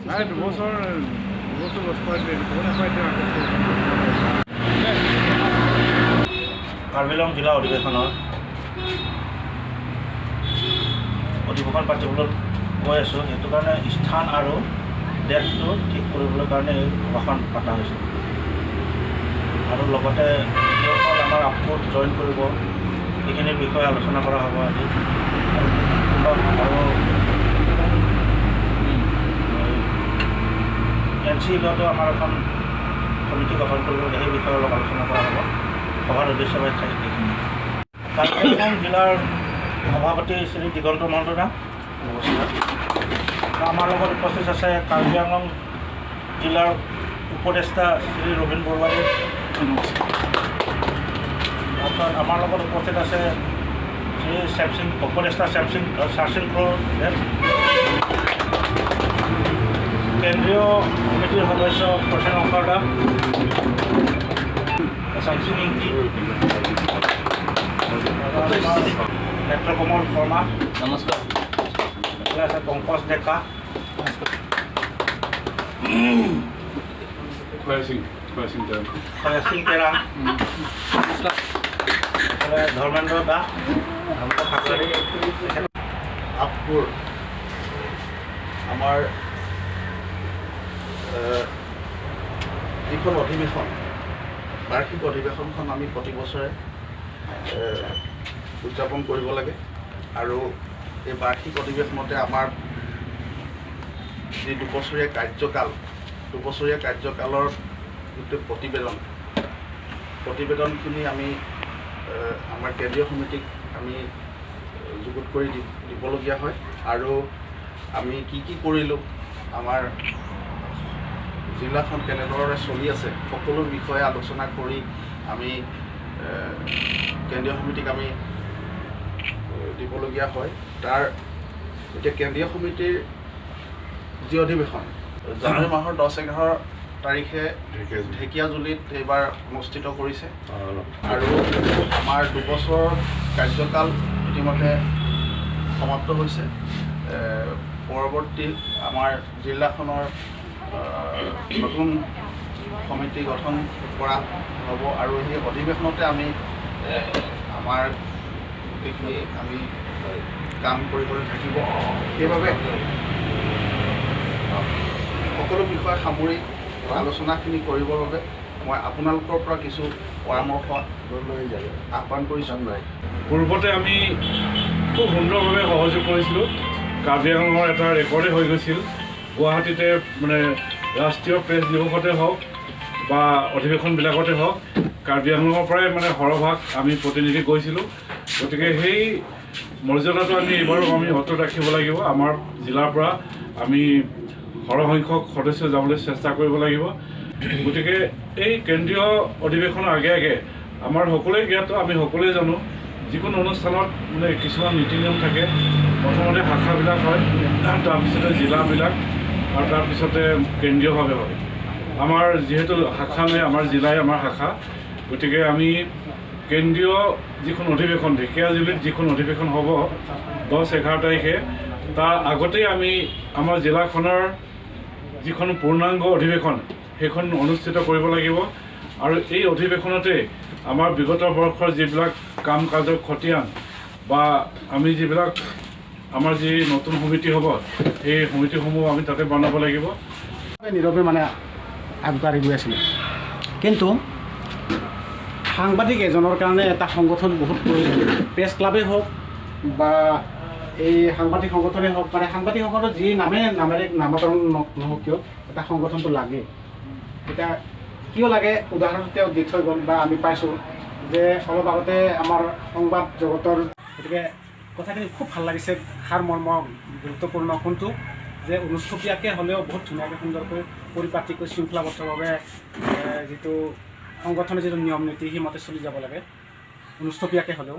দুবছৰ কাৰ্বি আংলং জিলা অধিৱেশনৰ অধিৱেশন পাতিবলৈ গৈ আছোঁ। সেইটো কাৰণে স্থান আৰু ডেটটো ঠিক কৰিবলৈ কাৰণে এই সভাখন পতা হৈছে আৰু লগতে যিসকল আমাৰ আপলোড জইন কৰিব সেইখিনিৰ বিষয়ে আলোচনা কৰা হ'ব আজি। আৰু NC-টো আমাৰ এখন সমিতি গঠন কৰিব লাগে, সেই বিষয়ে অলপ আলোচনা কৰা হ'ব। সভাৰ উদ্দেশ্য এইখিনি। কাৰ্বি আংলং জিলাৰ সভাপতি শ্ৰী দিগন্ত মহন্ত নমস্কাৰ। আমাৰ লগত উপস্থিত আছে কাৰ্বি আংলং জিলাৰ উপদেষ্টা শ্ৰী ৰবীন বৰুৱাদেৱ নমস্কাৰ। তাৰপিছত আমাৰ লগত উপস্থিত আছে শ্ৰী চেমসিং উপদেষ্টা চাৰ্চিং দেৱ, কেন্দ্ৰীয় কমিটিৰ সদস্য প্ৰসেন অংকাৰদা, চামসিং ইংকি, নেত্ৰকমল শৰ্মা নমস্কাৰ, আছে পংকজ ডেকা, সিং তেৰাং, ধৰ্মেন্দ্ৰ দা, আপপুৰ আমাৰ যিখন অধিৱেশন বাৰ্ষিক অধিৱেশনখন আমি প্ৰতি বছৰে উদযাপন কৰিব লাগে আৰু এই বাৰ্ষিক অধিৱেশনতে আমাৰ যি দুবছৰীয়া কাৰ্যকালৰ যিটো প্ৰতিবেদনখিনি আমি আমাৰ কেন্দ্ৰীয় সমিতিক আমি যুগুত কৰি দিবলগীয়া হয় আৰু আমি কি কৰিলোঁ, আমাৰ জিলাখন কেনেদৰে চলি আছে সকলো বিষয়ে আলোচনা কৰি আমি কেন্দ্ৰীয় সমিতিক আমি দিবলগীয়া হয়। তাৰ এতিয়া কেন্দ্ৰীয় সমিতিৰ যি অধিৱেশন জানুৱাৰী মাহৰ 10-11 তাৰিখে ঢেকীয়াজুলিত এইবাৰ অনুষ্ঠিত কৰিছে আৰু আমাৰ দুবছৰ কাৰ্যকাল ইতিমধ্যে সমাপ্ত হৈছে। পৰৱৰ্তী আমাৰ জিলাখনৰ নতুন সমিতি গঠন কৰা হ'ব আৰু সেই অধিৱেশনতে আমি আমাৰ গোটেইখিনি আমি কাম কৰিবলৈ থাকিব। সেইবাবে সকলো বিষয় সামৰি আলোচনাখিনি কৰিবৰ বাবে মই আপোনালোকৰ পৰা কিছু পৰামৰ্শ আহ্বান কৰিছোঁ। পূৰ্বতে আমি খুব সুন্দৰভাৱে সহযোগ কৰিছিলোঁ। কাৰ্বি আংলঙৰ এটা ৰেকৰ্ডে হৈ গৈছিল। গুৱাহাটীতে মানে ৰাষ্ট্ৰীয় প্ৰেছ দিৱসতে হওক বা অধিৱেশনবিলাকতে হওক কাৰ্বি আংলঙৰ পৰাই মানে সৰহভাগ আমি প্ৰতিনিধি গৈছিলোঁ। গতিকে সেই মৰ্যাদাটো এইবাৰো আমি অটুট ৰাখিব লাগিব। আমাৰ জিলাৰ পৰা আমি সৰহসংখ্যক সদস্য যাবলৈ চেষ্টা কৰিব লাগিব। গতিকে এই কেন্দ্ৰীয় অধিৱেশনৰ আগে আমাৰ সকলোৱে জ্ঞাত, আমি সকলোৱে জানো যিকোনো অনুষ্ঠানত মানে কিছুমান নীতি নিয়ম থাকে। প্ৰথমতে শাখাবিলাক হয়, তাৰপিছতে জিলাবিলাক আৰু তাৰপিছতে কেন্দ্ৰীয়ভাৱে হয়। আমাৰ যিহেতু শাখা নাই, আমাৰ জিলাই আমাৰ শাখা। গতিকে আমি কেন্দ্ৰীয় যিখন অধিৱেশন ঢেকীয়াজুলিত যিখন অধিৱেশন হ'ব 10-11 তাৰিখে, তাৰ আগতেই আমি আমাৰ জিলাখনৰ যিখন পূৰ্ণাংগ অধিৱেশন সেইখন অনুষ্ঠিত কৰিব লাগিব আৰু এই অধিৱেশনতে আমাৰ বিগত বৰ্ষৰ যিবিলাক কাম কাজৰ খতিয়ান বা আমি যিবিলাক আমাৰ যি নতুন সমিতি হ'ব সেই সমিতিসমূহ আমি তাতে বনাব লাগিব। নীৰৱে মানে আগবাঢ়ি গৈ আছিলে, কিন্তু সাংবাদিক এজনৰ কাৰণে এটা সংগঠন বহুত প্ৰয়োজন। প্ৰেছ ক্লাবেই হওক বা এই সাংবাদিক সংগঠনেই হওক, মানে সাংবাদিকসকলৰ যি নামেৰে নামকৰণ নহওক কিয় এটা সংগঠনটো লাগে। এতিয়া কিয় লাগে উদাহৰণ তেওঁ দি থৈ গ'ল বা আমি পাইছোঁ যে অলপ আগতে আমাৰ সংবাদ জগতৰ, গতিকে কথাখিনি খুব ভাল লাগিছে। সাৰমৰ্ম গুৰুত্বপূৰ্ণ কোনটো যে অনুষ্ঠপীয়াকৈ হ'লেও বহুত ধুনীয়াকৈ সুন্দৰকৈ পৰিপাটিকৈ শৃংখলাবদ্ধভাৱে যিটো সংগঠনৰ যিটো নিয়ম নীতি সেইমতে চলি যাব লাগে অনুষ্ঠপীয়াকৈ হ'লেও।